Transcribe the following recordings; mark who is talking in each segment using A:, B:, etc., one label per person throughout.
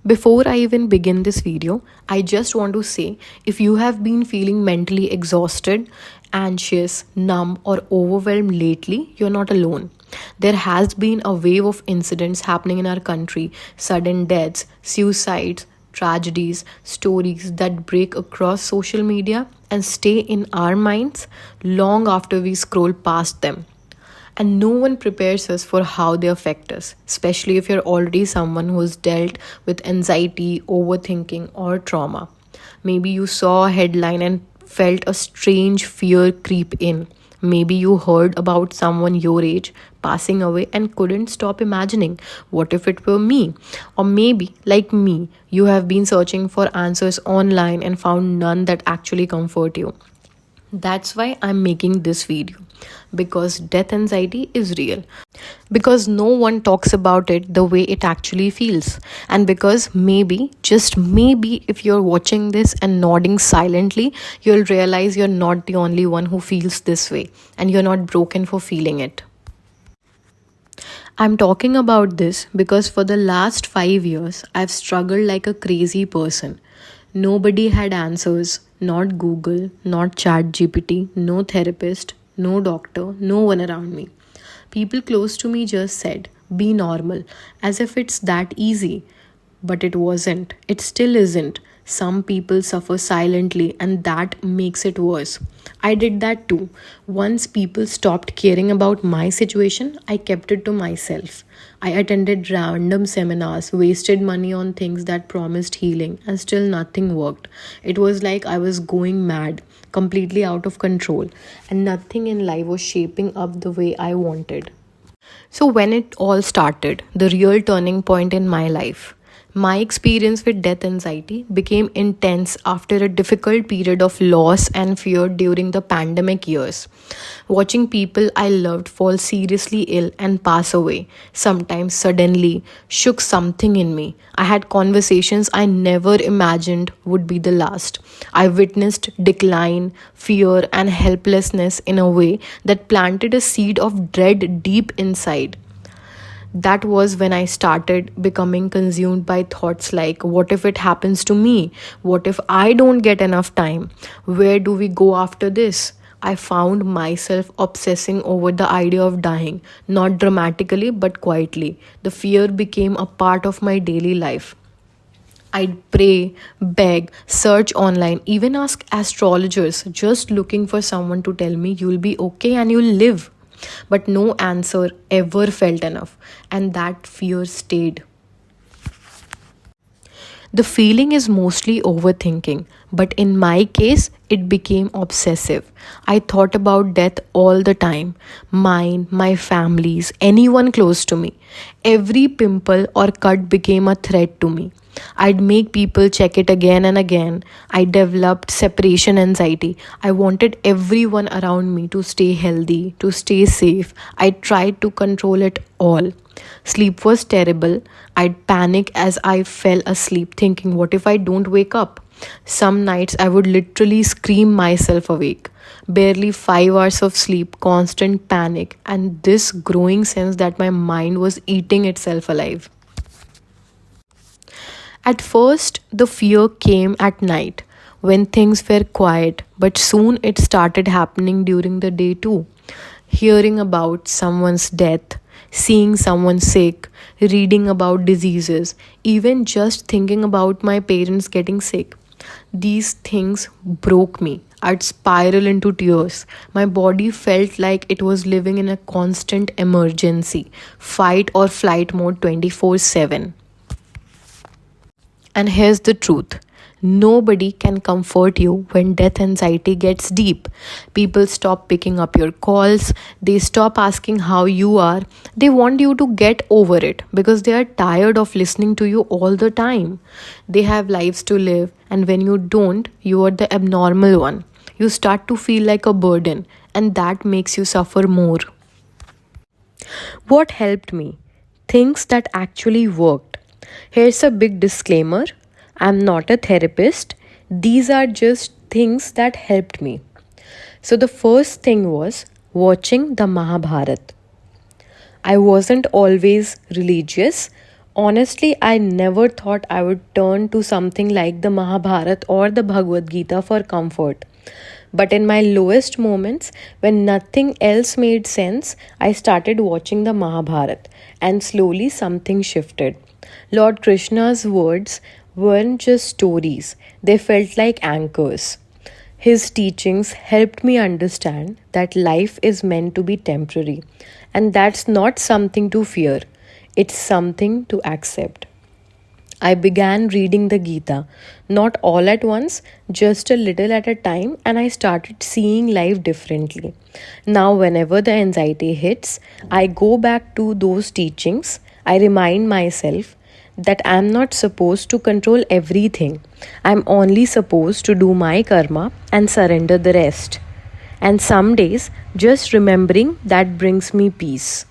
A: Before I even begin this video, I just want to say if you have been feeling mentally exhausted, anxious, numb, or overwhelmed lately, you're not alone. There has been a wave of incidents happening in our country, sudden deaths, suicides, tragedies, stories that break across social media and stay in our minds long after we scroll past them. And no one prepares us for how they affect us, especially if you're already someone who's dealt with anxiety, overthinking, or trauma. Maybe you saw a headline and felt a strange fear creep in. Maybe you heard about someone your age passing away and couldn't stop imagining, what if it were me? Or maybe, like me, you have been searching for answers online and found none that actually comfort you. That's why I'm making this video, because death anxiety is real. Because no one talks about it the way it actually feels. And because maybe, just maybe, if you're watching this and nodding silently, you'll realize you're not the only one who feels this way and you're not broken for feeling it. I'm talking about this because for the last 5 years, I've struggled like a crazy person. Nobody had answers, not Google, not ChatGPT, no therapist, no doctor, no one around me. People close to me just said, be normal, as if it's that easy. But it wasn't. It still isn't. Some people suffer silently, and that makes it worse. I did that too. Once people stopped caring about my situation, I kept it to myself. I attended random seminars, wasted money on things that promised healing, and still nothing worked. It was like I was going mad, completely out of control, and nothing in life was shaping up the way I wanted. So, when it all started, the real turning point in my life, my experience with death anxiety became intense after a difficult period of loss and fear during the pandemic years. Watching people I loved fall seriously ill and pass away, sometimes suddenly, shook something in me. I had conversations I never imagined would be the last. I witnessed decline, fear, and helplessness in a way that planted a seed of dread deep inside. That was when I started becoming consumed by thoughts like, what if it happens to me? What if I don't get enough time? Where do we go after this? I found myself obsessing over the idea of dying, not dramatically but quietly. The fear became a part of my daily life. I'd pray, beg, search online, even ask astrologers, just looking for someone to tell me you'll be okay and you'll live. But no answer ever felt enough, and that fear stayed. The feeling is mostly overthinking, but in my case, it became obsessive. I thought about death all the time, mine, my family's, anyone close to me. Every pimple or cut became a threat to me. I'd make people check it again and again. I developed separation anxiety. I wanted everyone around me to stay healthy, to stay safe. I tried to control it all. Sleep was terrible. I'd panic as I fell asleep, thinking, what if I don't wake up? Some nights I would literally scream myself awake. Barely 5 hours of sleep, constant panic, and this growing sense that my mind was eating itself alive. At first, the fear came at night when things were quiet, but soon it started happening during the day too. Hearing about someone's death, seeing someone sick, reading about diseases, even just thinking about my parents getting sick. These things broke me. I'd spiral into tears. My body felt like it was living in a constant emergency, fight or flight mode 24/7. And here's the truth. Nobody can comfort you when death anxiety gets deep. People stop picking up your calls. They stop asking how you are. They want you to get over it because they are tired of listening to you all the time. They have lives to live, and when you don't, you are the abnormal one. You start to feel like a burden, and that makes you suffer more. What helped me? Things that actually worked. Here's a big disclaimer, I'm not a therapist. These are just things that helped me. So, the first thing was watching the Mahabharata. I wasn't always religious. Honestly, I never thought I would turn to something like the Mahabharata or the Bhagavad Gita for comfort. But in my lowest moments, when nothing else made sense, I started watching the Mahabharata, and slowly something shifted. Lord Krishna's words weren't just stories, they felt like anchors. His teachings helped me understand that life is meant to be temporary, and that's not something to fear, it's something to accept. I began reading the Gita, not all at once, just a little at a time, and I started seeing life differently. Now, whenever the anxiety hits, I go back to those teachings. I remind myself that I'm not supposed to control everything. I'm only supposed to do my karma and surrender the rest. And some days, just remembering that brings me peace.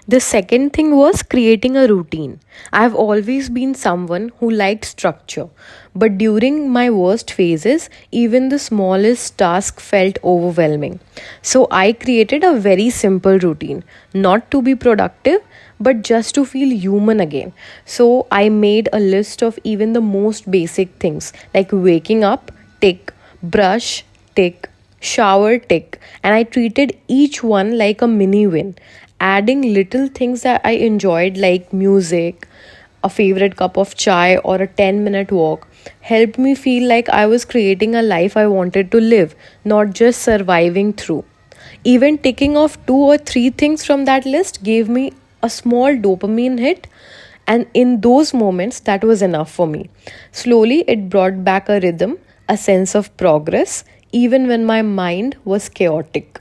A: The second thing was creating a routine. I've always been someone who liked structure, but during my worst phases, even the smallest task felt overwhelming. So I created a very simple routine, not to be productive, but just to feel human again. So I made a list of even the most basic things like waking up, tick, brush, tick, shower, tick, and I treated each one like a mini win, adding little things that I enjoyed, like music, a favorite cup of chai, or a 10-minute walk, helped me feel like I was creating a life I wanted to live, not just surviving through. Even ticking off two or three things from that list gave me a small dopamine hit, and in those moments, that was enough for me. Slowly, it brought back a rhythm, a sense of progress, even when my mind was chaotic.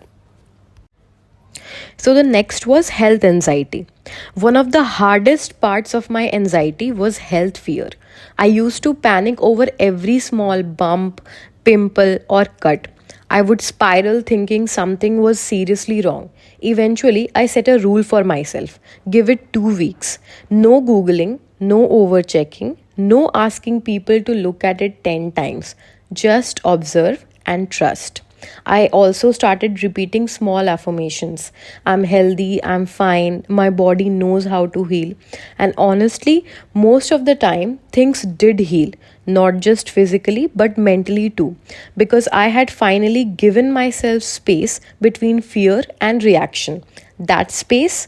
A: So the next was health anxiety. One of the hardest parts of my anxiety was health fear. I used to panic over every small bump, pimple, or cut. I would spiral thinking something was seriously wrong. Eventually, I set a rule for myself: give it 2 weeks. No Googling, no overchecking, no asking people to look at it 10 times. Just observe and trust. I also started repeating small affirmations. I'm healthy, I'm fine, my body knows how to heal. And honestly, most of the time, things did heal, not just physically, but mentally too, because I had finally given myself space between fear and reaction. That space,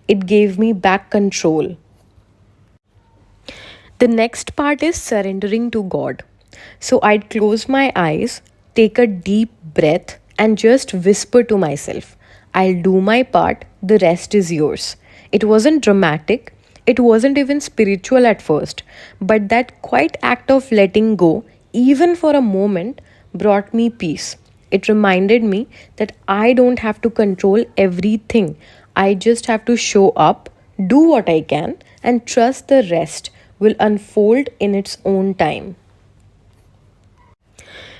A: it gave me back control. The next part is surrendering to God. So I'd close my eyes, take a deep breath, and just whisper to myself, I'll do my part, the rest is yours. It wasn't dramatic, it wasn't even spiritual at first, but that quiet act of letting go, even for a moment, brought me peace. It reminded me that I don't have to control everything. I just have to show up, do what I can, and trust the rest will unfold in its own time.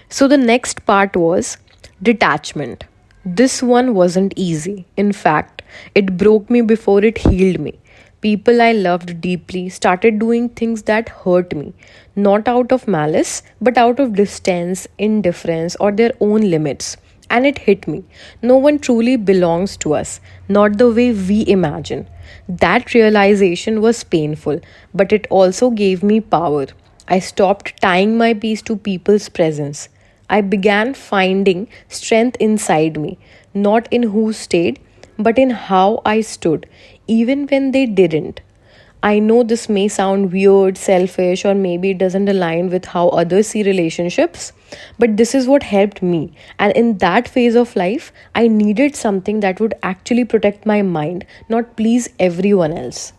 A: So the next part was detachment. This one wasn't easy. In fact, it broke me before it healed me. People I loved deeply started doing things that hurt me, not out of malice, but out of distance, indifference, or their own limits. And it hit me. No one truly belongs to us, not the way we imagine. That realization was painful, but it also gave me power. I stopped tying my peace to people's presence. I began finding strength inside me, not in who stayed, but in how I stood, even when they didn't. I know this may sound weird, selfish, or maybe it doesn't align with how others see relationships, but this is what helped me. And in that phase of life, I needed something that would actually protect my mind, not please everyone else.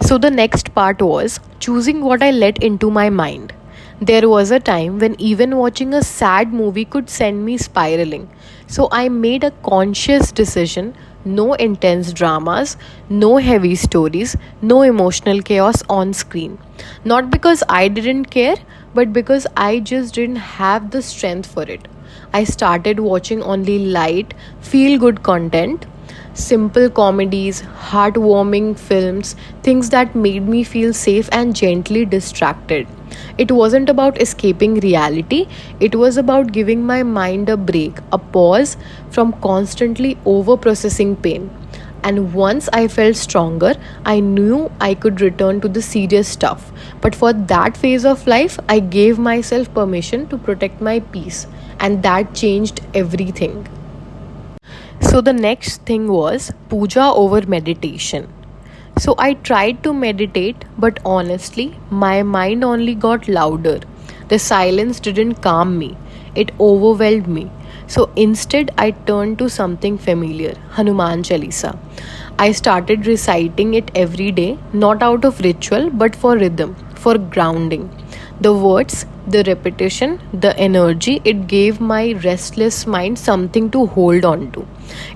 A: So the next part was choosing what I let into my mind. There was a time when even watching a sad movie could send me spiraling. So I made a conscious decision: no intense dramas, no heavy stories, no emotional chaos on screen. Not because I didn't care, but because I just didn't have the strength for it. I started watching only light, feel good content, simple comedies, heartwarming films, things that made me feel safe and gently distracted. It wasn't about escaping reality, it was about giving my mind a break, a pause from constantly over processing pain. And once I felt stronger, I knew I could return to the serious stuff. But for that phase of life, I gave myself permission to protect my peace, and that changed everything. So the next thing was puja over meditation. So I tried to meditate, but honestly, my mind only got louder. The silence didn't calm me, it overwhelmed me. So instead, I turned to something familiar, Hanuman Chalisa. I started reciting it every day, not out of ritual, but for rhythm, for grounding. The words, the repetition, the energy, it gave my restless mind something to hold on to.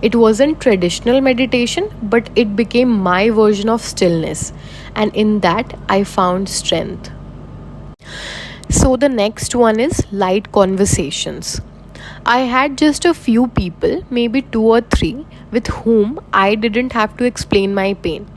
A: It wasn't traditional meditation, but it became my version of stillness. And in that, I found strength. So the next one is light conversations. I had just a few people, maybe two or three, with whom I didn't have to explain my pain.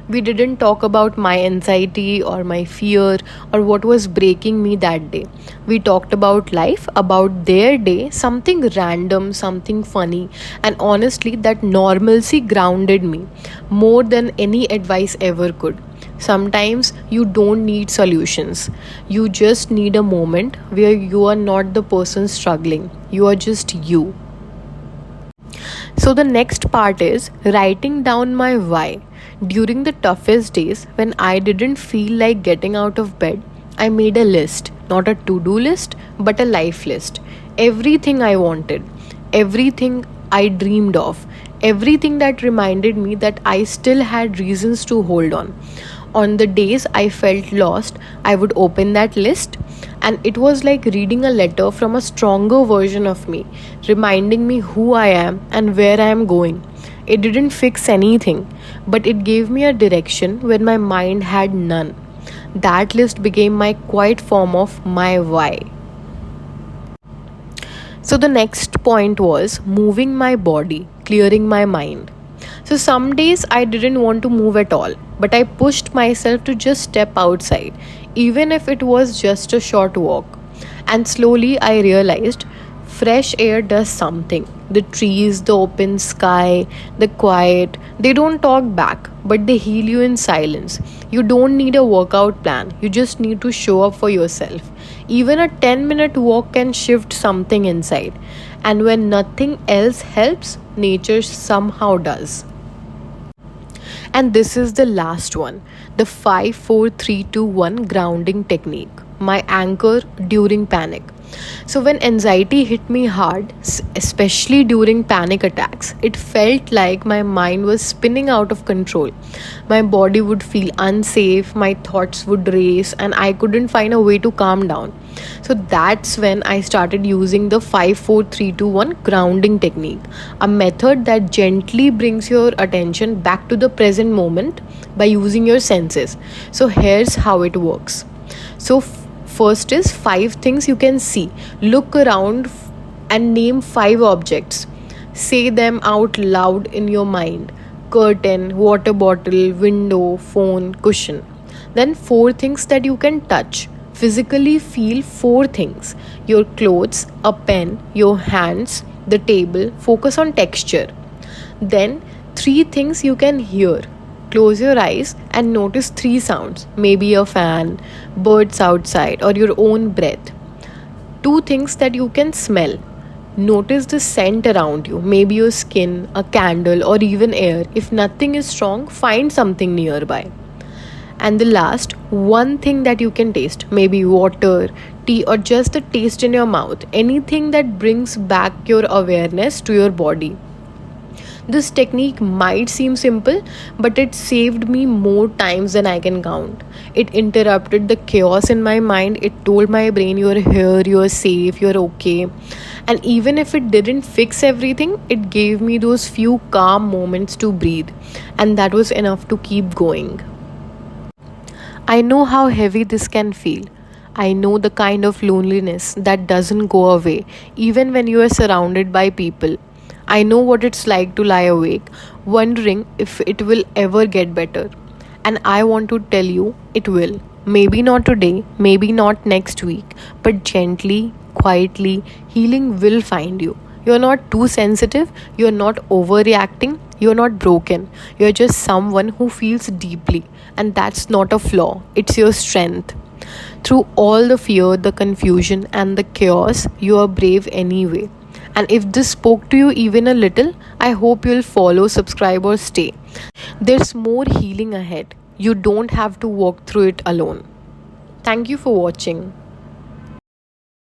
A: We didn't talk about my anxiety or my fear or what was breaking me that day. We talked about life, about their day, something random, something funny, and honestly, that normalcy grounded me more than any advice ever could. Sometimes you don't need solutions. You just need a moment where you are not the person struggling. You are just you. So, the next part is writing down my why. During the toughest days, when I didn't feel like getting out of bed, I made a list, not a to do list, but a life list. Everything I wanted, everything I dreamed of, everything that reminded me that I still had reasons to hold on. On the days I felt lost, I would open that list, and it was like reading a letter from a stronger version of me, reminding me who I am and where I am going. It didn't fix anything, but it gave me a direction when my mind had none. That list became my quiet form of my why. So the next point was moving my body, clearing my mind. So some days I didn't want to move at all, but I pushed myself to just step outside, even if it was just a short walk. And slowly I realized fresh air does something. The trees, the open sky, the quiet, they don't talk back, but they heal you in silence. You don't need a workout plan, you just need to show up for yourself. Even a 10-minute walk can shift something inside. And when nothing else helps, nature somehow does. And this is the last one, the 5-4-3-2-1 grounding technique, my anchor during panic. So, when anxiety hit me hard, especially during panic attacks, it felt like my mind was spinning out of control. My body would feel unsafe, my thoughts would race, and I couldn't find a way to calm down. So, that's when I started using the 5-4-3-2-1 grounding technique, a method that gently brings your attention back to the present moment by using your senses. So, here's how it works. So, first is 5 things you can see. Look around and name 5 objects. Say them out loud in your mind: curtain, water bottle, window, phone, cushion. Then 4 things that you can touch. Physically feel 4 things: your clothes, a pen, your hands, the table. Focus on texture. Then 3 things you can hear. Close your eyes and notice 3 sounds, maybe a fan, birds outside, or your own breath. 2 things that you can smell. Notice the scent around you, maybe your skin, a candle, or even air. If nothing is strong, find something nearby. And the last, 1 thing that you can taste, maybe water, tea, or just the taste in your mouth. Anything that brings back your awareness to your body. This technique might seem simple, but it saved me more times than I can count. It interrupted the chaos in my mind. It told my brain, you're here, you're safe, you're okay. And even if it didn't fix everything, it gave me those few calm moments to breathe. And that was enough to keep going. I know how heavy this can feel. I know the kind of loneliness that doesn't go away, even when you are surrounded by people. I know what it's like to lie awake, wondering if it will ever get better. And I want to tell you, it will. Maybe not today, maybe not next week, but gently, quietly, healing will find you. You're not too sensitive, you're not overreacting, You're not broken. You're just someone who feels deeply. And that's not a flaw, it's your strength. Through all the fear, the confusion, and the chaos, you are brave anyway. And if this spoke to you even a little, I hope you'll follow, subscribe, or stay. There's more healing ahead. You don't have to walk through it alone. Thank you for watching.